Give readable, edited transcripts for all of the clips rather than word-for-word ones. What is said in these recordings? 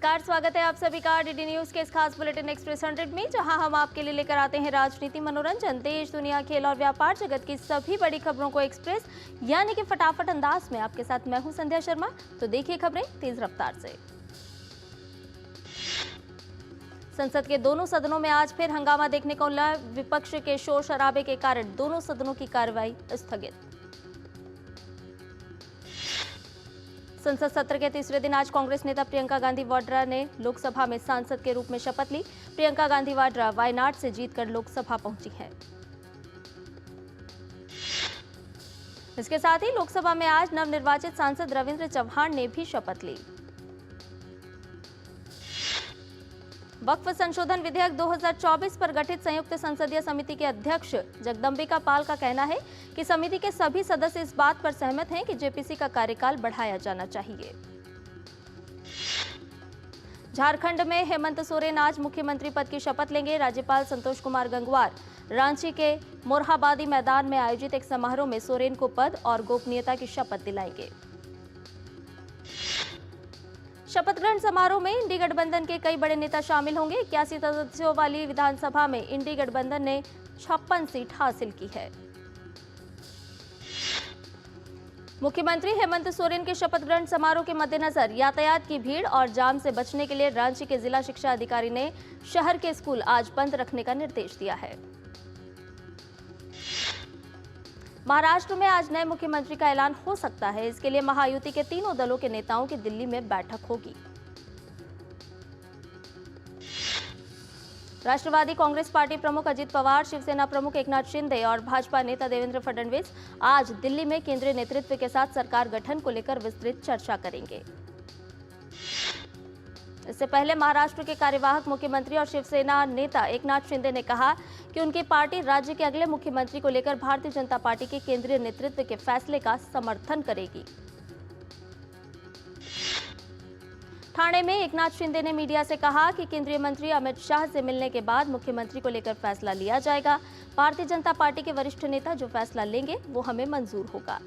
नमस्कार, स्वागत है आप सभी का डीडी न्यूज के इस खास बुलेटिन एक्सप्रेस 100 में, जहां हम आपके लिए लेकर आते हैं राजनीति, मनोरंजन, देश दुनिया, खेल और व्यापार जगत की सभी बड़ी खबरों को एक्सप्रेस यानी कि फटाफट अंदाज में। आपके साथ मैं हूं संध्या शर्मा। तो देखिए खबरें तेज रफ्तार से। संसद के दोनों सदनों में आज फिर हंगामा देखने को मिला। विपक्ष के शोर शराबे के कारण दोनों सदनों की कार्रवाई स्थगित। संसद सत्र के तीसरे दिन आज कांग्रेस नेता प्रियंका गांधी वाड्रा ने लोकसभा में सांसद के रूप में शपथ ली। प्रियंका गांधी वाड्रा वायनाड से जीतकर लोकसभा पहुंची हैं। इसके साथ ही लोकसभा में आज नवनिर्वाचित सांसद रविंद्र चव्हाण ने भी शपथ ली। वक्फ संशोधन विधेयक 2024 पर गठित संयुक्त संसदीय समिति के अध्यक्ष जगदंबिका पाल का कहना है कि समिति के सभी सदस्य इस बात पर सहमत हैं कि जेपीसी का कार्यकाल बढ़ाया जाना चाहिए। झारखंड में हेमंत सोरेन आज मुख्यमंत्री पद की शपथ लेंगे। राज्यपाल संतोष कुमार गंगवार रांची के मोरहाबादी मैदान में आयोजित एक समारोह में सोरेन को पद और गोपनीयता की शपथ दिलाएंगे। शपथ ग्रहण समारोह में इंडी गठबंधन के कई बड़े नेता शामिल होंगे। 81 सदस्यों वाली विधानसभा में इंडी गठबंधन ने 56 सीट हासिल की है। मुख्यमंत्री हेमंत सोरेन के शपथ ग्रहण समारोह के मद्देनजर यातायात की भीड़ और जाम से बचने के लिए रांची के जिला शिक्षा अधिकारी ने शहर के स्कूल आज बंद रखने का निर्देश दिया है। महाराष्ट्र में आज नए मुख्यमंत्री का ऐलान हो सकता है। इसके लिए महायुति के तीनों दलों के नेताओं की दिल्ली में बैठक होगी। राष्ट्रवादी कांग्रेस पार्टी प्रमुख अजित पवार, शिवसेना प्रमुख एकनाथ शिंदे और भाजपा नेता देवेंद्र फडणवीस आज दिल्ली में केंद्रीय नेतृत्व के साथ सरकार गठन को लेकर विस्तृत चर्चा करेंगे। इससे पहले महाराष्ट्र के कार्यवाहक मुख्यमंत्री और शिवसेना नेता एकनाथ शिंदे ने कहा कि उनकी पार्टी राज्य के अगले मुख्यमंत्री को लेकर भारतीय जनता पार्टी के केंद्रीय नेतृत्व के फैसले का समर्थन करेगी। ठाणे में एकनाथ शिंदे ने मीडिया से कहा कि केंद्रीय मंत्री अमित शाह से मिलने के बाद मुख्यमंत्री को लेकर फैसला लिया जाएगा। भारतीय जनता पार्टी के वरिष्ठ नेता जो फैसला लेंगे वो हमें मंजूर होगा।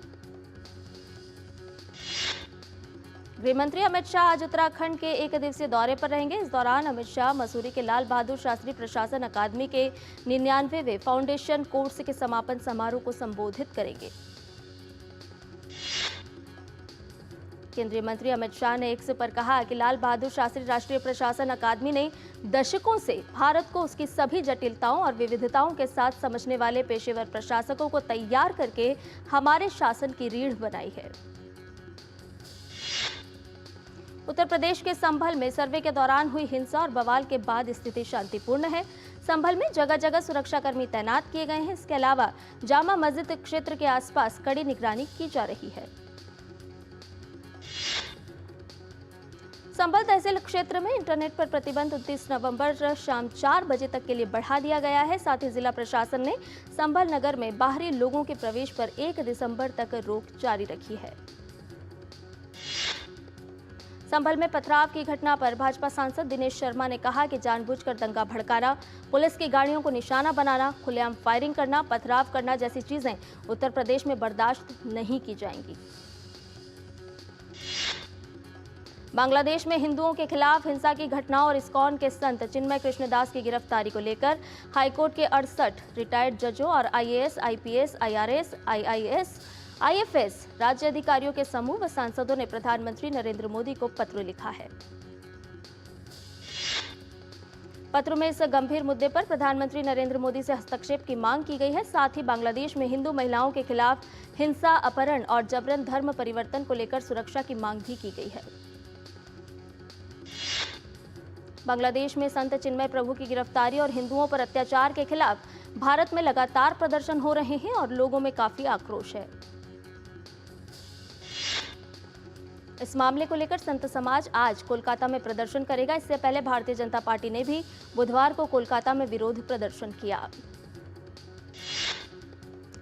गृहमंत्री अमित शाह आज उत्तराखंड के एक दिवसीय दौरे पर रहेंगे। इस दौरान अमित शाह मसूरी के लाल बहादुर शास्त्री प्रशासन अकादमी के 99वें फाउंडेशन कोर्स के समापन समारोह को संबोधित करेंगे। केंद्रीय मंत्री अमित शाह ने एक्स पर कहा कि लाल बहादुर शास्त्री राष्ट्रीय प्रशासन अकादमी ने दशकों से भारत को उसकी सभी जटिलताओं और विविधताओं के साथ समझने वाले पेशेवर प्रशासकों को तैयार करके हमारे शासन की रीढ़ बनाई है। उत्तर प्रदेश के संभल में सर्वे के दौरान हुई हिंसा और बवाल के बाद स्थिति शांतिपूर्ण है। संभल में जगह जगह सुरक्षाकर्मी तैनात किए गए हैं। इसके अलावा जामा मस्जिद क्षेत्र के आसपास कड़ी निगरानी की जा रही है। संभल तहसील क्षेत्र में इंटरनेट पर प्रतिबंध 29 नवंबर शाम 4 बजे तक के लिए बढ़ा दिया गया है। साथ ही जिला प्रशासन ने संभल नगर में बाहरी लोगों के प्रवेश पर 1 दिसंबर तक रोक जारी रखी है। संभल में पथराव की घटना पर भाजपा सांसद दिनेश शर्मा ने कहा कि जानबूझकर दंगा भड़काना, पुलिस की गाड़ियों को निशाना बनाना, खुलेआम फायरिंग करना, पथराव करना जैसी चीजें उत्तर प्रदेश में बर्दाश्त नहीं की जाएंगी। बांग्लादेश में हिंदुओं के खिलाफ हिंसा की घटनाओं और इस्कॉन के संत चिन्मय कृष्णदास की गिरफ्तारी को लेकर हाईकोर्ट के 68 रिटायर्ड जजों और IAS, IPS, IRS, IIS, IFS राज्य अधिकारियों के समूह व सांसदों ने प्रधानमंत्री नरेंद्र मोदी को पत्र लिखा है। पत्र में इस गंभीर मुद्दे पर प्रधानमंत्री नरेंद्र मोदी से हस्तक्षेप की मांग की गई है। साथ ही बांग्लादेश में हिंदू महिलाओं के खिलाफ हिंसा, अपहरण और जबरन धर्म परिवर्तन को लेकर सुरक्षा की मांग भी की गई है। बांग्लादेश में संत चिन्मय प्रभु की गिरफ्तारी और हिंदुओं पर अत्याचार के खिलाफ भारत में लगातार प्रदर्शन हो रहे हैं और लोगों में काफी आक्रोश है। इस मामले को लेकर संत समाज आज कोलकाता में प्रदर्शन करेगा। इससे पहले भारतीय जनता पार्टी ने भी बुधवार को कोलकाता में विरोध प्रदर्शन किया।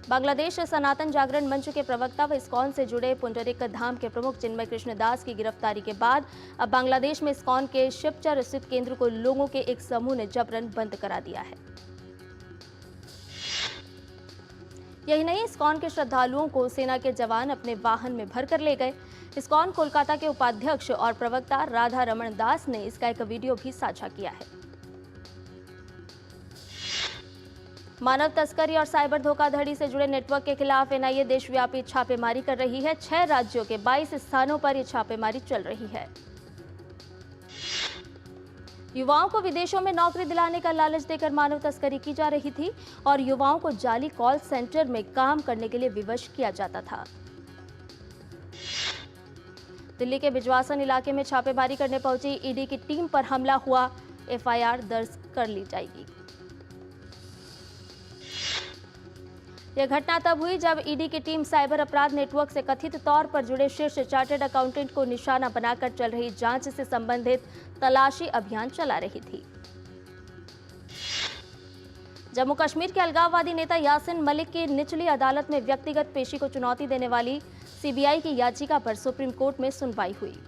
बांग्लादेश सनातन जागरण मंच के प्रवक्ता व इस्कॉन से जुड़े पुंडरिक धाम के प्रमुख चिन्मय कृष्णदास की गिरफ्तारी के बाद अब बांग्लादेश में इस्कॉन के शिवचर स्थित केंद्र को लोगों के एक समूह ने जबरन बंद करा दिया है। यही नहीं, इस्कॉन के श्रद्धालुओं को सेना के जवान अपने वाहन में भरकर ले गए। इस्कॉन कोलकाता के उपाध्यक्ष और प्रवक्ता राधा रमन दास ने इसका एक वीडियो भी साझा किया है। मानव तस्करी और साइबर धोखाधड़ी से जुड़े नेटवर्क के खिलाफ एनआईए देशव्यापी छापेमारी कर रही है। 6 राज्यों के 22 स्थानों पर यह छापेमारी चल रही है। युवाओं को विदेशों में नौकरी दिलाने का लालच देकर मानव तस्करी की जा रही थी और युवाओं को जाली कॉल सेंटर में काम करने के लिए विवश किया जाता था। दिल्ली के बिजवासन इलाके में छापेमारी करने पहुंची ईडी की टीम पर हमला हुआ, एफआईआर दर्ज कर ली जाएगी। यह घटना तब हुई जब ईडी की टीम साइबर अपराध नेटवर्क से कथित तौर पर जुड़े शीर्ष चार्टर्ड अकाउंटेंट को निशाना बनाकर चल रही जांच से संबंधित तलाशी अभियान चला रही थी। जम्मू कश्मीर के अलगाववादी नेता यासिन मलिक की निचली अदालत में व्यक्तिगत पेशी को चुनौती देने वाली सीबीआई की याचिका पर सुप्रीम कोर्ट में सुनवाई हुई।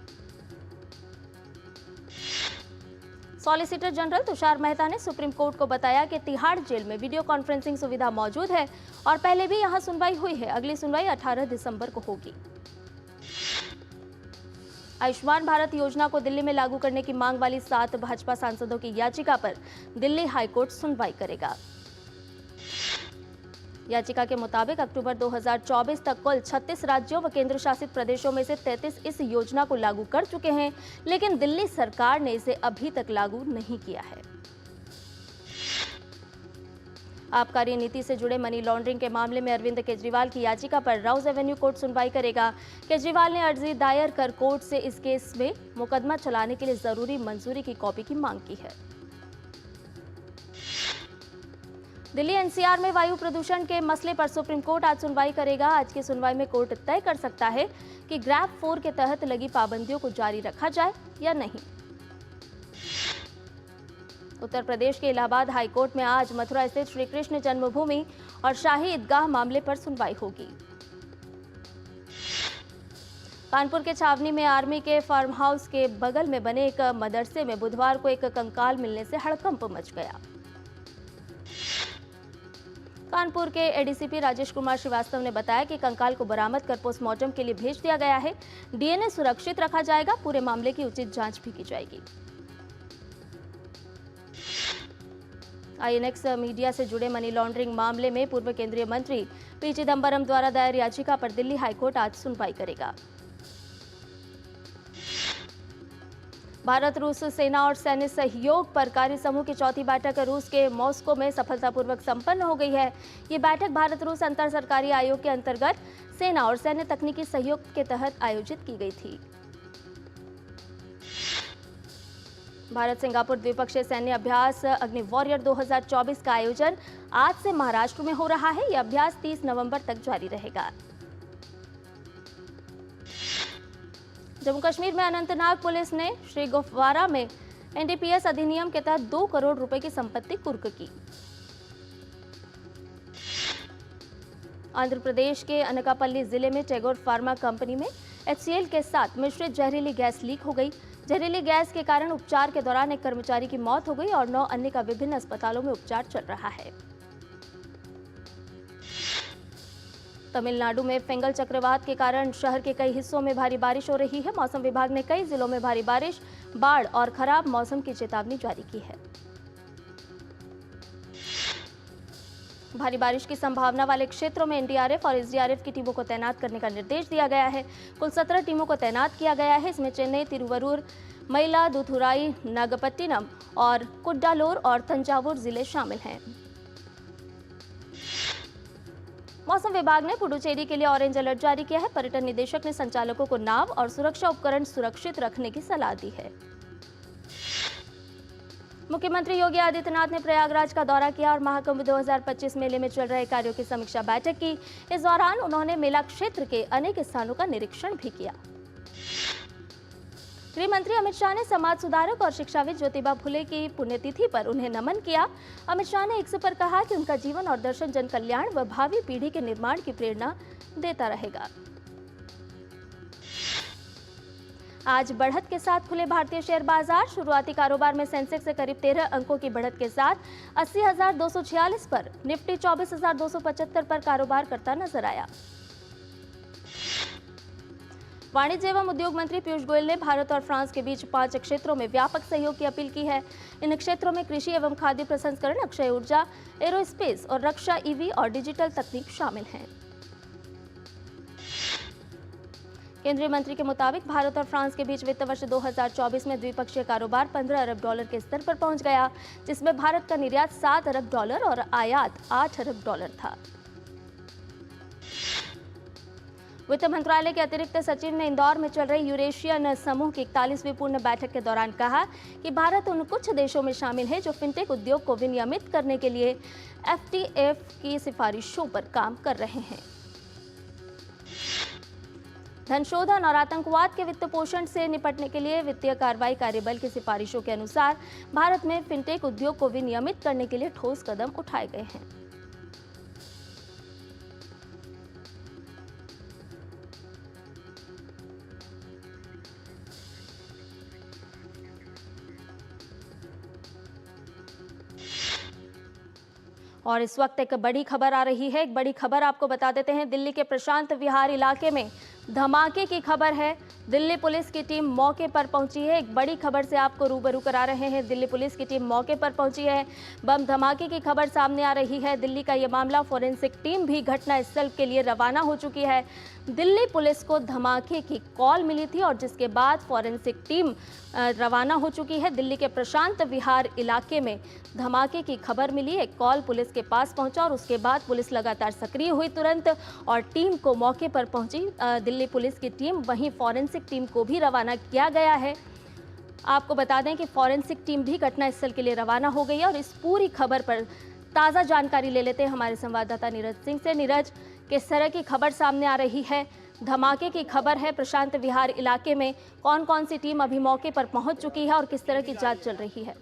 सॉलिसिटर जनरल तुषार मेहता ने सुप्रीम कोर्ट को बताया कि तिहाड़ जेल में वीडियो कॉन्फ्रेंसिंग सुविधा मौजूद है और पहले भी यहां सुनवाई हुई है। अगली सुनवाई 18 दिसंबर को होगी। आयुष्मान भारत योजना को दिल्ली में लागू करने की मांग वाली 7 भाजपा सांसदों की याचिका पर दिल्ली हाईकोर्ट सुनवाई करेगा। याचिका के मुताबिक अक्टूबर 2024 तक कुल 36 राज्यों व केंद्र शासित प्रदेशों में से 33 इस योजना को लागू कर चुके हैं, लेकिन दिल्ली सरकार ने इसे अभी तक लागू नहीं किया है। आबकारी नीति से जुड़े मनी लॉन्ड्रिंग के मामले में अरविंद केजरीवाल की याचिका पर राउज एवेन्यू कोर्ट सुनवाई करेगा। केजरीवाल ने अर्जी दायर कर कोर्ट से इस केस में मुकदमा चलाने के लिए जरूरी मंजूरी की कॉपी की मांग की है। दिल्ली एनसीआर में वायु प्रदूषण के मसले पर सुप्रीम कोर्ट आज सुनवाई करेगा। आज की सुनवाई में कोर्ट तय कर सकता है कि ग्रैब 4 के तहत लगी पाबंदियों को जारी रखा जाए या नहीं। उत्तर प्रदेश के इलाहाबाद हाईकोर्ट में आज मथुरा स्थित श्री कृष्ण जन्मभूमि और शाही ईदगाह मामले पर सुनवाई होगी। कानपुर के छावनी में आर्मी के फार्म हाउस के बगल में बने एक मदरसे में बुधवार को एक कंकाल मिलने से हड़कंप मच गया। कानपुर के एडीसीपी राजेश कुमार श्रीवास्तव ने बताया कि कंकाल को बरामद कर पोस्टमार्टम के लिए भेज दिया गया है। डीएनए सुरक्षित रखा जाएगा। पूरे मामले की उचित जांच भी की जाएगी। आईएनएक्स मीडिया से जुड़े मनी लॉन्ड्रिंग मामले में पूर्व केंद्रीय मंत्री पी चिदंबरम द्वारा दायर याचिका पर दिल्ली हाईकोर्ट आज सुनवाई करेगा। भारत रूस सेना और सैन्य सहयोग पर कार्य समूह की चौथी बैठक रूस के मॉस्को में सफलतापूर्वक संपन्न हो गई है। ये बैठक भारत रूस अंतर सरकारी आयोग के अंतर्गत सेना और सैन्य तकनीकी सहयोग के तहत आयोजित की गई थी। भारत सिंगापुर द्विपक्षीय सैन्य अभ्यास अग्नि वॉरियर 2024 का आयोजन आज से महाराष्ट्र में हो रहा है। यह अभ्यास 30 नवंबर तक जारी रहेगा। जम्मू कश्मीर में अनंतनाग पुलिस ने श्रीगुफवारा में एनडीपीएस अधिनियम के तहत 2 करोड़ रुपए की संपत्ति कुर्क की। आंध्र प्रदेश के अनकापल्ली जिले में टैगोर फार्मा कंपनी में HCl के साथ मिश्रित जहरीली गैस लीक हो गई। जहरीली गैस के कारण उपचार के दौरान एक कर्मचारी की मौत हो गई और 9 अन्य का विभिन्न अस्पतालों में उपचार चल रहा है। तमिलनाडु में फेंगल चक्रवात के कारण शहर के कई हिस्सों में भारी बारिश हो रही है। मौसम विभाग ने कई जिलों में भारी बारिश, बाढ़ और खराब मौसम की चेतावनी जारी की है। भारी बारिश की संभावना वाले क्षेत्रों में एनडीआरएफ और एसडीआरएफ की टीमों को तैनात करने का निर्देश दिया गया है। कुल 17 टीमों को तैनात किया गया है। इसमें चेन्नई, तिरुवरूर, मयिलादुथुराई, नागपट्टिनम और कुड्डालोर और तंजावुर जिले शामिल हैं। मौसम विभाग ने पुडुचेरी के लिए ऑरेंज अलर्ट जारी किया है। पर्यटन निदेशक ने संचालकों को नाव और सुरक्षा उपकरण सुरक्षित रखने की सलाह दी है। मुख्यमंत्री योगी आदित्यनाथ ने प्रयागराज का दौरा किया और महाकुंभ 2025 मेले में चल रहे कार्यों की समीक्षा बैठक की। इस दौरान उन्होंने मेला क्षेत्र के अनेक स्थानों का निरीक्षण भी किया। गृह मंत्री अमित शाह ने समाज सुधारक और शिक्षाविद ज्योतिबा फुले की पुण्यतिथि पर उन्हें नमन किया। अमित शाह ने एक्स पर कहा कि उनका जीवन और दर्शन जन कल्याण व भावी पीढ़ी के निर्माण की प्रेरणा देता रहेगा। आज बढ़त के साथ खुले भारतीय शेयर बाजार। शुरुआती कारोबार में सेंसेक्स से करीब 13 अंकों की बढ़त के साथ 80,246 पर, निफ्टी 24,275 पर कारोबार करता नजर आया। वाणिज्य एवं उद्योग मंत्री पीयूष गोयल ने भारत और फ्रांस के बीच 5 क्षेत्रों में व्यापक सहयोग की अपील की है। इन क्षेत्रों में कृषि एवं खाद्य प्रसंस्करण, अक्षय ऊर्जा, एरोस्पेस और रक्षा, ईवी और डिजिटल तकनीक शामिल हैं। केंद्रीय मंत्री के मुताबिक भारत और फ्रांस के बीच वित्त वर्ष 2024 में द्विपक्षीय कारोबार $15 अरब के स्तर पर पहुंच गया, जिसमें भारत का निर्यात $7 अरब और आयात $8 अरब था। वित्त मंत्रालय के अतिरिक्त सचिव ने इंदौर में चल रही यूरेशियन समूह की 41वीं पूर्ण बैठक के दौरान कहा कि भारत उन कुछ देशों में शामिल है जो फिनटेक उद्योग को विनियमित करने के लिए FATF की सिफारिशों पर काम कर रहे हैं। धन शोधन और आतंकवाद के वित्त पोषण से निपटने के लिए वित्तीय कार्रवाई कार्यबल की सिफारिशों के अनुसार भारत में फिनटेक उद्योग को विनियमित करने के लिए ठोस कदम उठाए गए हैं। और इस वक्त एक बड़ी खबर आ रही है। एक बड़ी खबर आपको बता देते हैं। दिल्ली के प्रशांत विहार इलाके में धमाके की खबर है। दिल्ली पुलिस की टीम मौके पर पहुंची है। एक बड़ी खबर से आपको रूबरू करा रहे हैं। दिल्ली पुलिस की टीम मौके पर पहुंची है। बम धमाके की खबर सामने आ रही है। दिल्ली का ये मामला, फोरेंसिक टीम भी घटनास्थल के लिए रवाना हो चुकी है। दिल्ली पुलिस को धमाके की कॉल मिली थी और जिसके बाद फोरेंसिक टीम रवाना हो चुकी है। दिल्ली के प्रशांत विहार इलाके में धमाके की खबर मिली, एक कॉल पुलिस के पास पहुंचा और उसके बाद पुलिस लगातार सक्रिय हुई तुरंत और टीम को मौके पर पहुंची। दिल्ली पुलिस की टीम, वहीं फोरेंसिक टीम को भी रवाना किया गया है। आपको बता दें कि फोरेंसिक टीम भी घटनास्थल के लिए रवाना हो गई है और इस पूरी खबर पर ताज़ा जानकारी ले लेते हैं हमारे संवाददाता नीरज सिंह से। नीरज, किस तरह की खबर सामने आ रही है? धमाके की खबर है प्रशांत विहार इलाके में, कौन कौन सी टीम अभी मौके पर पहुंच चुकी है और किस तरह की जांच चल रही है?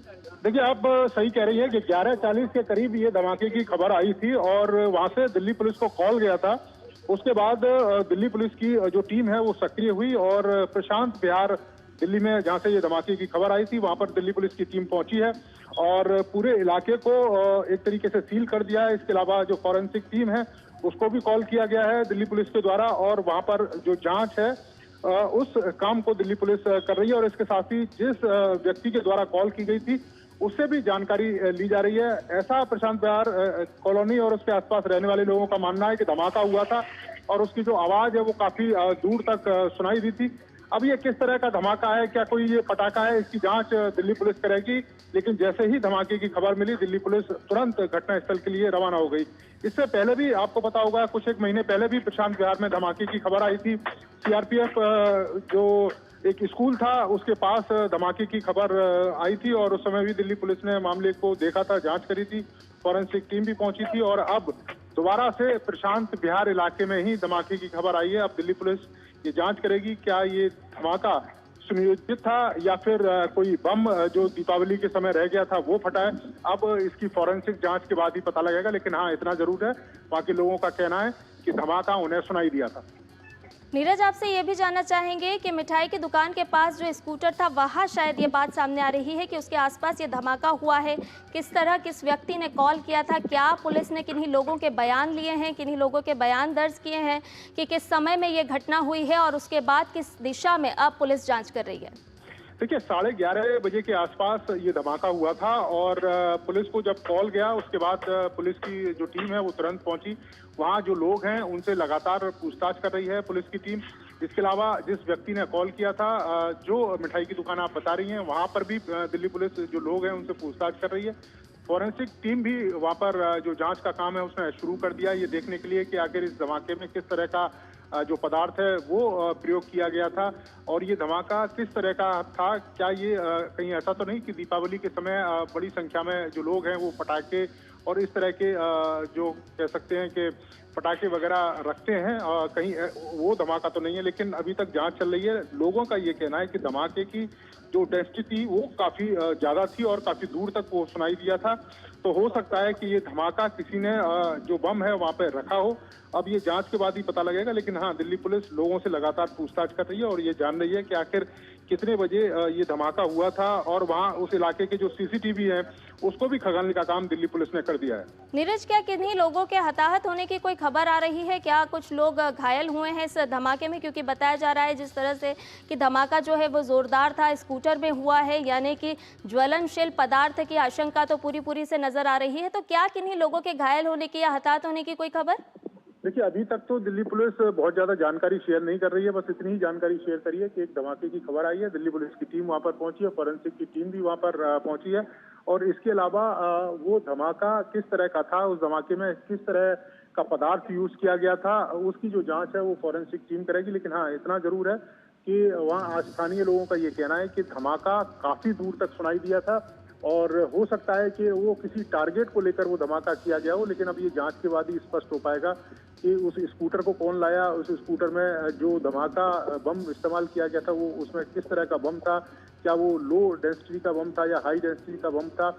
देखिए, आप सही कह रही है कि 11:40 के करीब ये धमाके की खबर आई थी और वहां से दिल्ली पुलिस को कॉल गया था। उसके बाद दिल्ली पुलिस की जो टीम है वो सक्रिय हुई और प्रशांत विहार दिल्ली में जहां से ये धमाके की खबर आई थी वहां पर दिल्ली पुलिस की टीम पहुंची है और पूरे इलाके को एक तरीके से सील कर दिया है। इसके अलावा जो फॉरेंसिक टीम है उसको भी कॉल किया गया है दिल्ली पुलिस के द्वारा और वहां पर जो जांच है उस काम को दिल्ली पुलिस कर रही है और इसके साथ ही जिस व्यक्ति के द्वारा कॉल की गई थी उससे भी जानकारी ली जा रही है। ऐसा प्रशांत विहार कॉलोनी और उसके आसपास रहने वाले लोगों का मानना है कि धमाका हुआ था और उसकी जो आवाज है वो काफी दूर तक सुनाई दी थी। अब ये किस तरह का धमाका है, क्या कोई ये पटाखा है, इसकी जांच दिल्ली पुलिस करेगी। लेकिन जैसे ही धमाके की खबर मिली दिल्ली पुलिस तुरंत घटनास्थल के लिए रवाना हो गई। इससे पहले भी आपको पता होगा कुछ एक महीने पहले भी प्रशांत विहार में धमाके की खबर आई थी। सीआरपीएफ जो एक स्कूल था उसके पास धमाके की खबर आई थी और उस समय भी दिल्ली पुलिस ने मामले को देखा था, जांच करी थी, फॉरेंसिक टीम भी पहुंची थी और अब दोबारा से प्रशांत विहार इलाके में ही धमाके की खबर आई है। अब दिल्ली पुलिस ये जांच करेगी क्या ये धमाका सुनियोजित था या फिर कोई बम जो दीपावली के समय रह गया था वो फटा है। अब इसकी फॉरेंसिक जांच के बाद ही पता लगेगा। लेकिन हाँ, इतना जरूर है, बाकी लोगों का कहना है कि धमाका उन्हें सुनाई दिया था। नीरज, आपसे ये भी जानना चाहेंगे कि मिठाई की दुकान के पास जो स्कूटर था वहाँ शायद ये बात सामने आ रही है कि उसके आसपास ये धमाका हुआ है। किस तरह, किस व्यक्ति ने कॉल किया था, क्या पुलिस ने किन्हीं लोगों के बयान लिए हैं, किन्हीं लोगों के बयान दर्ज किए हैं कि किस समय में ये घटना हुई है और उसके बाद किस दिशा में अब पुलिस जाँच कर रही है? देखिए, 11:30 बजे के आसपास ये धमाका हुआ था और पुलिस को जब कॉल गया उसके बाद पुलिस की जो टीम है वो तुरंत पहुंची। वहाँ जो लोग हैं उनसे लगातार पूछताछ कर रही है पुलिस की टीम। इसके अलावा जिस व्यक्ति ने कॉल किया था, जो मिठाई की दुकान आप बता रही हैं, वहाँ पर भी दिल्ली पुलिस जो लोग हैं उनसे पूछताछ कर रही है। फॉरेंसिक टीम भी वहाँ पर जो जांच का काम है उसने शुरू कर दिया ये देखने के लिए कि आखिर इस धमाके में किस तरह का जो पदार्थ है वो प्रयोग किया गया था और ये धमाका किस तरह का था। क्या ये कहीं ऐसा तो नहीं कि दीपावली के समय बड़ी संख्या में जो लोग हैं वो पटाखे और इस तरह के जो कह सकते हैं कि पटाखे वगैरह रखते हैं, कहीं वो धमाका तो नहीं है। लेकिन अभी तक जांच चल रही है। लोगों का ये कहना है कि धमाके की जो डेंसिटी थी वो काफी ज्यादा थी और काफी दूर तक वो सुनाई दिया था। तो हो सकता है कि ये धमाका किसी ने जो बम है वहां पर रखा हो। अब ये जांच के बाद ही पता लगेगा। लेकिन हाँ, दिल्ली पुलिस लोगों से लगातार पूछताछ कर रही है और ये जान रही है कि आखिर कितने बजे ये धमाका हुआ था, और वहाँ उस इलाके के जो सीसीटीवी हैं उसको भी खंगालने का काम दिल्ली पुलिस ने कर दिया है। नीरज, क्या किन्हीं लोगों के हताहत होने की कोई खबर आ रही है? क्या कुछ लोग घायल हुए हैं इस धमाके में? क्योंकि बताया जा रहा है जिस तरह से कि धमाका जो है वो जोरदार था, स्कूटर में हुआ है, यानी कि ज्वलनशील पदार्थ की आशंका तो पूरी से नजर आ रही है। तो क्या किन्हीं लोगों के घायल होने की या हताहत होने की कोई खबर? देखिए, अभी तक तो दिल्ली पुलिस बहुत ज्यादा जानकारी शेयर नहीं कर रही है। बस इतनी ही जानकारी शेयर करी है कि एक धमाके की खबर आई है, दिल्ली पुलिस की टीम वहां पर पहुंची है, फॉरेंसिक की टीम भी वहां पर पहुंची है, और इसके अलावा वो धमाका किस तरह का था, उस धमाके में किस तरह का पदार्थ यूज किया गया था, उसकी जो जांच है वो फॉरेंसिक टीम करेगी। लेकिन हाँ, इतना जरूर है कि वहाँ स्थानीय लोगों का ये कहना है कि धमाका काफी दूर तक सुनाई दिया था, और हो सकता है कि वो किसी टारगेट को लेकर वो धमाका किया गया हो। लेकिन अब ये जांच के बाद ही स्पष्ट हो पाएगा कि उस स्कूटर को कौन लाया, उस स्कूटर में जो धमाका बम इस्तेमाल किया गया था वो उसमें किस तरह का बम था, क्या वो लो डेंसिटी का बम था या हाई डेंसिटी का बम था,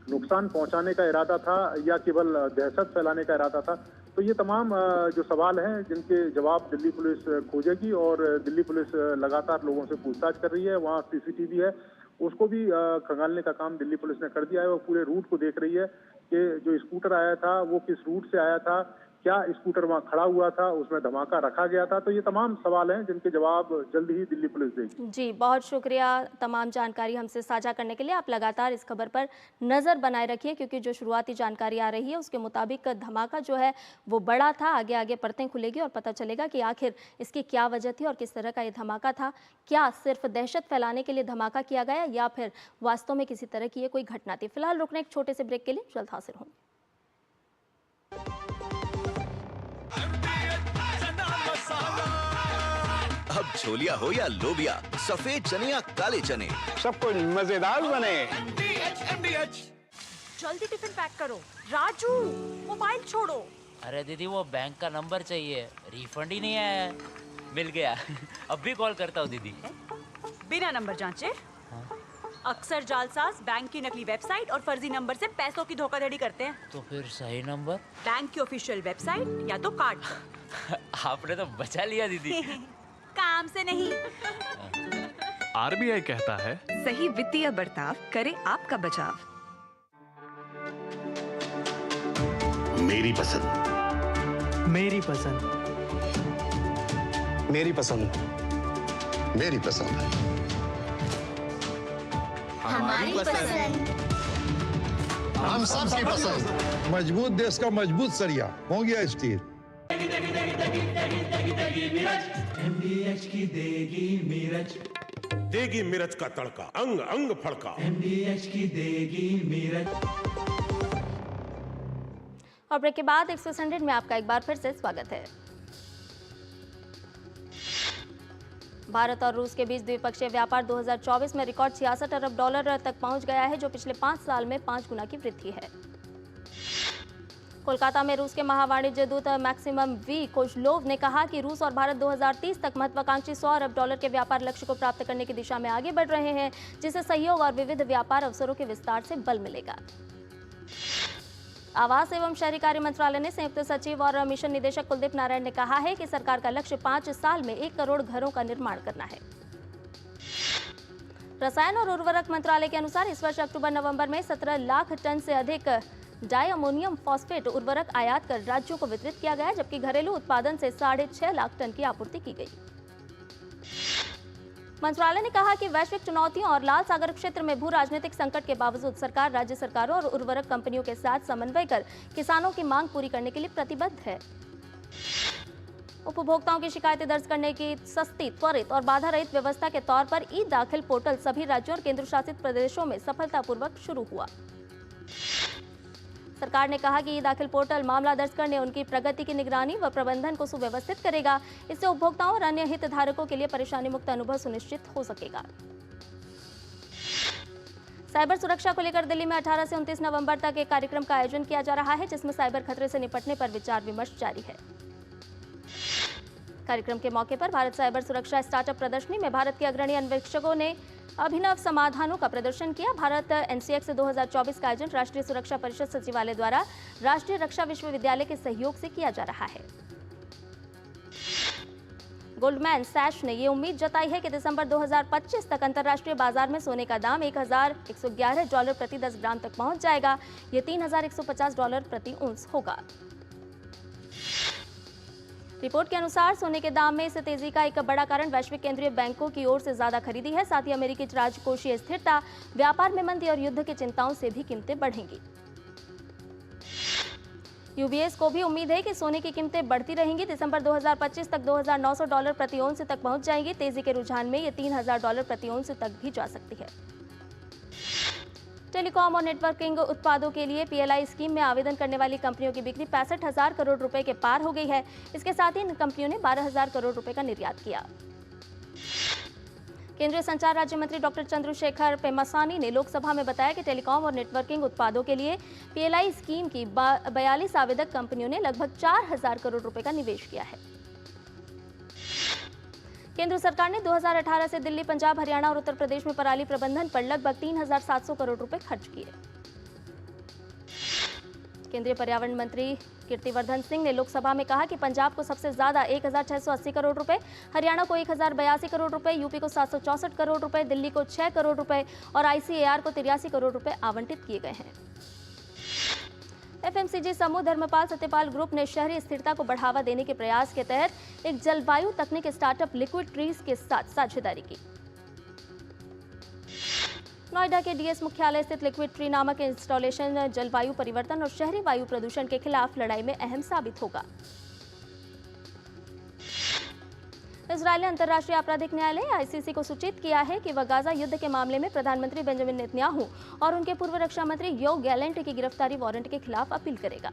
नुकसान पहुंचाने का इरादा था या केवल दहशत फैलाने का इरादा था। तो ये तमाम जो सवाल हैं जिनके जवाब दिल्ली पुलिस खोजेगी, और दिल्ली पुलिस लगातार लोगों से पूछताछ कर रही है। वहाँ सीसीटीवी है, उसको भी खंगालने का काम दिल्ली पुलिस ने कर दिया है, और पूरे रूट को देख रही है कि जो स्कूटर आया था वो किस रूट से आया था, क्या स्कूटर वहां खड़ा हुआ था, उसमें धमाका रखा गया था। तो ये तमाम सवाल हैं जिनके जवाब जल्द ही दिल्ली पुलिस देगी। जी, बहुत शुक्रिया तमाम जानकारी हमसे साझा करने के लिए। आप लगातार इस खबर पर नज़र बनाए रखिए, क्योंकि जो शुरुआती जानकारी आ रही है उसके मुताबिक धमाका जो है वो बड़ा था। आगे परतें खुलेगी और पता चलेगा कि आखिर इसकी क्या वजह थी और किस तरह का ये धमाका था। क्या सिर्फ दहशत फैलाने के लिए धमाका किया गया या फिर वास्तव में किसी तरह की ये कोई घटना थी? फिलहाल रुकने एक छोटे से ब्रेक के लिए, जल्द हाजिर हूँ। अब छोलिया हो या लोबिया, सफेद चने या काले चने, सब कुछ मजेदार बने। जल्दी टिफिन पैक करो। राजू, मोबाइल छोड़ो। अरे दीदी, वो बैंक का नंबर चाहिए, रिफंड ही नहीं आया है। मिल गया। अब भी कॉल करता हूँ दीदी। बिना नंबर जांचे? अक्सर जालसाज बैंक की नकली वेबसाइट और फर्जी नंबर से पैसों की धोखाधड़ी करते हैं। तो फिर सही नंबर? बैंक की ऑफिशियल वेबसाइट या तो कार्ड पर। आपने तो बचा लिया दीदी। काम से नहीं। आरबीआई कहता है, सही वित्तीय बर्ताव करे आपका बचाव। मेरी पसंद, मेरी पसंद, मेरी पसंद, मेरी पसंद, हमारी पसंद, हम सबकी पसंद। मजबूत देश का मजबूत सरिया हो गया स्टील। MDH की देगी मिर्च, देगी मिर्च का तड़का, अंग अंग फड़का। MDH की देगी मिर्च। और ब्रेक के बाद एक्सप्रेस 100 में आपका एक बार फिर से स्वागत है। भारत और रूस के बीच द्विपक्षीय व्यापार 2024 में रिकॉर्ड $66 अरब तक पहुंच गया है, जो पिछले 5 साल में 5 गुना की वृद्धि है। कोलकाता में रूस के महावाणिज्य दूत मैक्सिमम वी कोजलोव ने कहा कि रूस और भारत 2030 तक महत्वाकांक्षी $100 अरब के व्यापार लक्ष्य को प्राप्त करने की दिशा में आगे बढ़ रहे हैं, जिससे सहयोग और विविध व्यापार अवसरों के विस्तार से बल मिलेगा। आवास एवं शहरी कार्य मंत्रालय ने संयुक्त सचिव और मिशन निदेशक कुलदीप नारायण ने कहा है कि सरकार का लक्ष्य 5 साल में 1 करोड़ घरों का निर्माण करना है। रसायन और उर्वरक मंत्रालय के अनुसार इस वर्ष अक्टूबर-नवंबर में 17 लाख टन से अधिक डाई अमोनियम फॉस्फेट उर्वरक आयात कर राज्यों को वितरित किया गया, जबकि घरेलू उत्पादन से 6.5 लाख टन की आपूर्ति की गई। मंत्रालय ने कहा कि वैश्विक चुनौतियों और लाल सागर क्षेत्र में भू राजनीतिक संकट के बावजूद सरकार राज्य सरकारों और उर्वरक कंपनियों के साथ समन्वय कर किसानों की मांग पूरी करने के लिए प्रतिबद्ध है। उपभोक्ताओं की शिकायतें दर्ज करने की सस्ती, त्वरित और बाधा रहित व्यवस्था के तौर पर ई दाखिल पोर्टल सभी राज्यों और केंद्र शासित प्रदेशों में सफलतापूर्वक शुरू हुआ। सरकार ने कहा कि ई दाखिल पोर्टल मामला दर्ज करने, उनकी प्रगति की निगरानी व प्रबंधन को सुव्यवस्थित करेगा। इससे उपभोक्ताओं और अन्य हितधारकों के लिए परेशानी मुक्त अनुभव सुनिश्चित हो सकेगा। साइबर सुरक्षा को लेकर दिल्ली में 18 से 29 नवंबर तक एक कार्यक्रम का आयोजन किया जा रहा है, जिसमें साइबर खतरे से निपटने पर विचार विमर्श जारी है। कार्यक्रम के मौके पर भारत साइबर सुरक्षा स्टार्टअप प्रदर्शनी में भारत के अग्रणी अन्वेषकों ने अभिनव समाधानों का प्रदर्शन किया। भारत एनसीएक्स 2024 का आयोजन राष्ट्रीय सुरक्षा परिषद सचिवालय द्वारा राष्ट्रीय रक्षा विश्वविद्यालय के सहयोग से किया जा रहा है। गोल्डमैन सैच ने ये उम्मीद जताई है कि दिसंबर 2025 तक अंतर्राष्ट्रीय बाजार में सोने का दाम $1,111 प्रति 10 ग्राम तक पहुंच जाएगा। ये $3,150 प्रति औंस होगा। रिपोर्ट के अनुसार सोने के दाम में इस तेजी का एक बड़ा कारण वैश्विक केंद्रीय बैंकों की ओर से ज्यादा खरीदी है। साथ ही अमेरिकी राजकोषीय स्थिरता, व्यापार में मंदी और युद्ध की चिंताओं से भी कीमतें बढ़ेंगी। यूबीएस को भी उम्मीद है कि सोने की कीमतें बढ़ती रहेंगी। दिसंबर 2025 तक $2,900 प्रति औंस तक पहुंच जाएंगी। तेजी के रुझान में ये $3,000 प्रति औंस तक भी जा सकती है। टेलीकॉम और नेटवर्किंग उत्पादों के लिए पीएलआई स्कीम में आवेदन करने वाली कंपनियों की बिक्री 65,000 करोड़ रुपए के पार हो गई है। इसके साथ ही इन कंपनियों ने 12,000 करोड़ रुपए का निर्यात किया। केंद्रीय संचार राज्य मंत्री डॉक्टर चंद्रशेखर पेम्मासानी ने लोकसभा में बताया कि टेलीकॉम और नेटवर्किंग उत्पादों के लिए पीएलआई स्कीम की 42 आवेदक कंपनियों ने लगभग 4,000 करोड़ रुपए का निवेश किया है। केंद्र सरकार ने 2018 से दिल्ली, पंजाब, हरियाणा और उत्तर प्रदेश में पराली प्रबंधन पर लगभग 3,700 करोड़ रुपए खर्च किए। केंद्रीय पर्यावरण मंत्री कीर्तिवर्धन सिंह ने लोकसभा में कहा कि पंजाब को सबसे ज्यादा 1,680 करोड़ रुपए, हरियाणा को 1,082 करोड़ रुपए, यूपी को 764 करोड़ रुपए, दिल्ली को 6 करोड़ रुपए और आईसीएआर को 83 करोड़ रुपए आवंटित किए गए हैं। एफएमसीजी समूह धर्मपाल सत्यपाल ग्रुप ने शहरी स्थिरता को बढ़ावा देने के प्रयास के तहत एक जलवायु तकनीक स्टार्टअप लिक्विड ट्रीज के साथ साझेदारी की। नोएडा के डीएस मुख्यालय स्थित लिक्विड ट्री नामक इंस्टॉलेशन जलवायु परिवर्तन और शहरी वायु प्रदूषण के खिलाफ लड़ाई में अहम साबित होगा। इजरायल ने अंतर्राष्ट्रीय आपराधिक न्यायालय आईसीसी को सूचित किया है कि वह गाजा युद्ध के मामले में प्रधानमंत्री बेंजामिन नेतन्याहू और उनके पूर्व रक्षा मंत्री योव गैलेंट की गिरफ्तारी वारंट के खिलाफ अपील करेगा।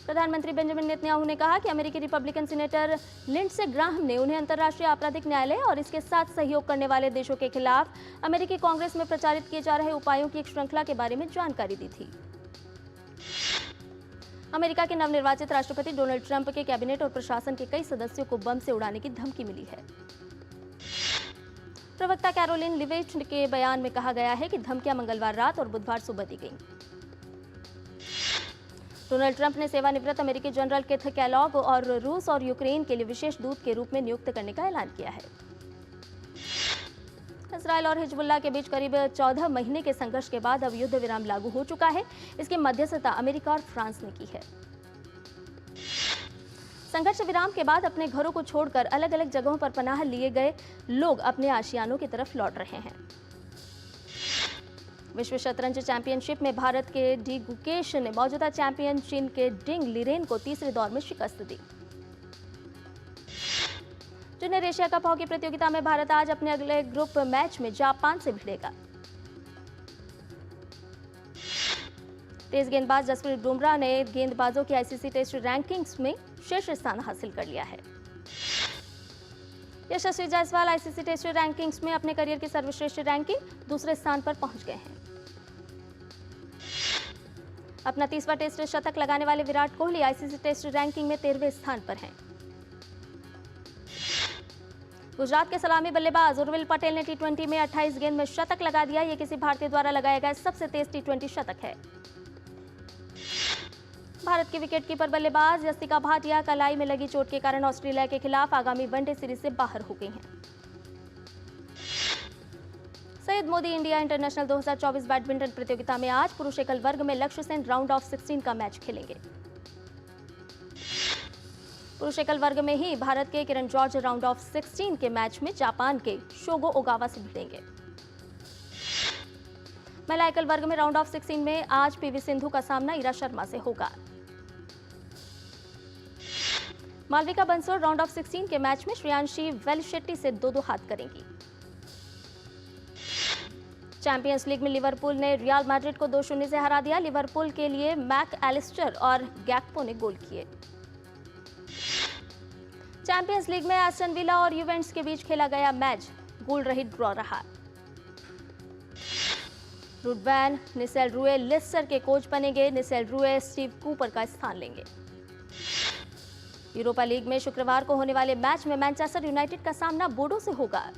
प्रधानमंत्री बेंजामिन नेतन्याहू ने कहा कि अमेरिकी रिपब्लिकन सीनेटर लिंडसे ग्राहम ने उन्हें अंतर्राष्ट्रीय आपराधिक न्यायालय और इसके साथ सहयोग करने वाले देशों के खिलाफ अमेरिकी कांग्रेस में प्रचारित किए जा रहे उपायों की एक श्रृंखला के बारे में जानकारी दी थी। अमेरिका के नवनिर्वाचित राष्ट्रपति डोनाल्ड ट्रंप के कैबिनेट और प्रशासन के कई सदस्यों को बम से उड़ाने की धमकी मिली है। प्रवक्ता कैरोलिन लिविच के बयान में कहा गया है कि धमकियां मंगलवार रात और बुधवार सुबह दी गईं। डोनाल्ड ट्रंप ने सेवानिवृत्त अमेरिकी जनरल केथ कैलॉग और रूस और यूक्रेन के लिए विशेष दूत के रूप में नियुक्त करने का ऐलान किया है। इजरायल और हिजबुल्लाह के बीच करीब 14 महीने के संघर्ष के बाद अब युद्ध विराम लागू हो चुका है। इसकी मध्यस्थता अमेरिका और फ्रांस ने की है। संघर्ष विराम के बाद अपने घरों को छोड़कर अलग अलग जगहों पर पनाह लिए गए लोग अपने आशियानों की तरफ लौट रहे हैं। विश्व शतरंज चैंपियनशिप में भारत के डी गुकेश ने मौजूदा चैंपियन चीन के डिंग लिरेन को तीसरे दौर में शिकस्त दी। जूनियर एशिया कप हॉकी प्रतियोगिता में भारत आज अपने अगले ग्रुप मैच में जापान से भिड़ेगा। तेज गेंदबाज जसप्रीत बुमराह ने गेंदबाजों की आईसीसी टेस्ट रैंकिंग्स में शीर्ष स्थान हासिल कर लिया है। यशस्वी जायसवाल आईसीसी टेस्ट रैंकिंग्स में अपने करियर की सर्वश्रेष्ठ रैंकिंग दूसरे स्थान पर पहुंच गए हैं। अपना 30वां टेस्ट शतक लगाने वाले Virat Kohli ICC test ranking में 13वें स्थान पर हैं। गुजरात के सलामी बल्लेबाज उर्विल पटेल ने टी20 में 28 गेंद में शतक लगा दिया। यह किसी भारतीय द्वारा लगाया गया सबसे तेज टी20 शतक है। भारत की विकेटकीपर बल्लेबाज यस्तिका भाटिया कलाई में लगी चोट के कारण ऑस्ट्रेलिया के खिलाफ आगामी वनडे सीरीज से बाहर हो गई हैं। Syed Modi India international 2024 badminton प्रतियोगिता में आज पुरुष एकल वर्ग में लक्ष्य सेन राउंड ऑफ 16 का मैच खेलेंगे। पुरुष एकल वर्ग में ही भारत के किरण जॉर्ज राउंड ऑफ 16 के मैच में जापान के शोगो ओगावा से भिड़ेंगे। महिला एकल वर्ग में राउंड ऑफ 16 में आज पीवी सिंधु का सामना ईरा शर्मा से होगा। मालविका बंसोड़ राउंड ऑफ 16 के मैच में श्रेयांशी वेलशेट्टी से 2-2 हाथ करेंगी। चैंपियंस लीग में लिवरपूल ने रियल मैड्रिड को 2-0 से हरा दिया। लिवरपूल के लिए मैक एलिस्टर और गैक्पो ने गोल किए। चैंपियंस लीग में एस्टन विला और यूवेंट्स के बीच खेला गया मैच गोल रहित ड्रॉ रहा। रुडवैन निसेल रूए लेस्टर के कोच बनेंगे। निसेल रूए स्टीव कूपर का स्थान लेंगे। यूरोपा लीग में शुक्रवार को होने वाले मैच में मैनचेस्टर यूनाइटेड का सामना बोडो से होगा।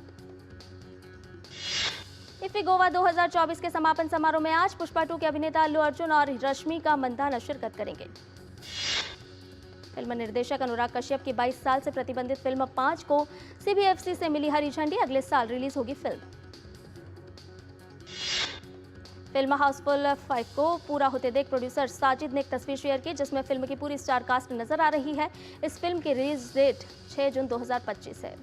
इफ्फी गोवा 2024 के समापन समारोह में आज पुष्पा 2 के अभिनेता अल्लू अर्जुन और रश्मिका मंदाना शिरकत करेंगे। फिल्म निर्देशक अनुराग कश्यप की 22 साल से प्रतिबंधित फिल्म 5 को सीबीएफसी से मिली हरी झंडी। अगले साल रिलीज होगी फिल्म। फिल्म हाउसफुल 5 को पूरा होते देख प्रोड्यूसर साजिद ने एक तस्वीर शेयर की जिसमें फिल्म की पूरी स्टार कास्ट नजर आ रही है। इस फिल्म की रिलीज डेट 6 जून 2025 है।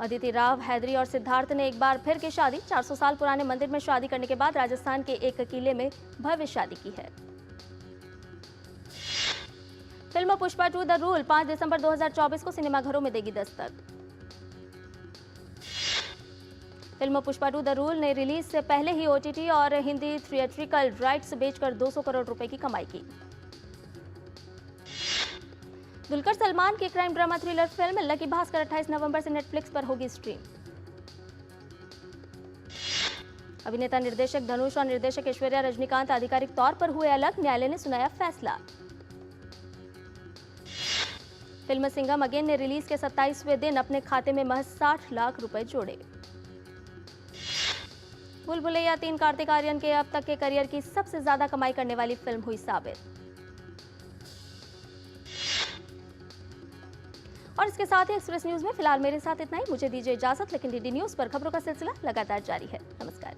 अदिति राव, हैदरी और सिद्धार्थ ने एक बार फिर की शादी। 400 साल पुराने मंदिर में शादी करने के बाद राजस्थान के एक किले में भव्य शादी की है। फिल्म पुष्पा 2 द रूल 5 दिसंबर 2024 को सिनेमाघरों में देगी Dastak. Film Pushpa 2 the rule ने रिलीज से पहले ही ओटीटी और हिंदी थिएट्रिकल राइट्स बेचकर 200 करोड़ रुपए की कमाई की। दुलकर सलमान की crime drama thriller film lucky Bhaskar 28 नवंबर से नेटफ्लिक्स पर होगी स्ट्रीम। अभिनेता निर्देशक धनुष और निर्देशक ऐश्वर्या रजनीकांत आधिकारिक तौर पर हुए अलग, न्यायालय ने सुनाया फैसला। फिल्म सिंघम अगेन ने रिलीज के 27वें दिन अपने खाते में महज 60 लाख रुपए जोड़े। भूल भुलैया 3 कार्तिक आर्यन के अब तक के करियर की सबसे ज्यादा कमाई करने वाली फिल्म हुई साबित। और इसके साथ ही एक्सप्रेस न्यूज में फिलहाल मेरे साथ इतना ही। मुझे दीजिए इजाजत, लेकिन डीडी न्यूज पर खबरों का सिलसिला लगातार जारी है। नमस्कार।